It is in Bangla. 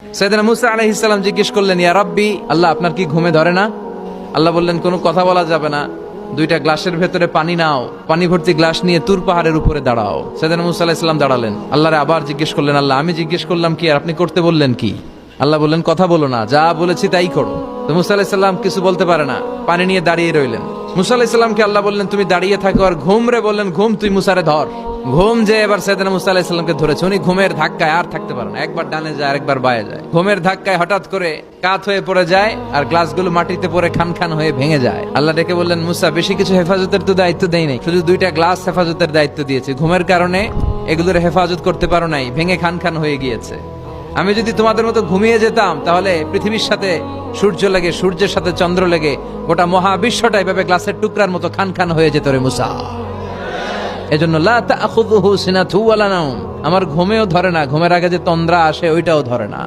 সাইয়েদনা মুসা আলাইহিস সালাম জিজ্ঞেস করলেন, ইয়া রাব্বি, আল্লাহ আপনার কি ঘুমে ধরে না? আল্লাহ বললেন, কোনো কথা বলা যাবে না, দুইটা গ্লাসের ভেতরে পানি নাও, পানি ভর্তি গ্লাস নিয়ে তুর পাহাড়ের উপরে দাঁড়াও। সাইয়েদনা মুসা আলাইহিস সালাম দাঁড়ালেন। আল্লাহরে আবার জিজ্ঞেস করলেন, আল্লাহ আমি জিজ্ঞেস করলাম কি আর আপনি করতে বললেন কি? আল্লাহ বললেন, কথা বলো না, যা বলেছি তাই করো। তো মুসা আলাইহিস সালাম কিছু বলতে পারে না, পানি নিয়ে দাঁড়িয়ে রইলেন। মুসা আলাইহিস সালামকে আল্লাহ বললেন, তুমি দাঁড়িয়ে থাকো আর ঘুম রে, বললেন ঘুম তুই মুসারে ধর। ঘুম যে এবার সাইয়েদনা মুসা আলাইহিস সালামকে ধরেছে। উনি ঘুমের ধাক্কায় আর থাকতে পারেন না, একবার ডানে যায় আরেকবার বায়ে যায়। ঘুমের ধাক্কায় হঠাৎ করে কাত হয়ে পড়ে যায় আর গ্লাসগুলো মাটিতে পড়ে খান খান হয়ে ভেঙে যায়। আল্লাহ ডেকে বললেন, মুসা বেশি কিছু হেফাজতের তো দায়িত্ব দেই নাই, শুধু দুইটা গ্লাস হেফাজতের দায়িত্ব দিয়েছি। ঘুমের কারণে এগুলোর হেফাজত করতে পারো নাই, ভেঙে খান খান হয়ে গিয়েছে। আমি যদি তোমাদের মতো ঘুমিয়ে যেতাম তাহলে পৃথিবীর সাথে সূর্য লেগে, সূর্যের সাথে চন্দ্র লেগে গোটা মহাবিশ্বটা এভাবে গ্লাসের টুকরার মতো খান খান হয়ে যেত রে মুসা। এজন্য লা তাখুযুহু সিনাতু ওয়ালা নাওম, আমার ঘুমেও ধরে না, ঘুমের আগে যে তন্দ্রা আসে ওইটাও ধরে না।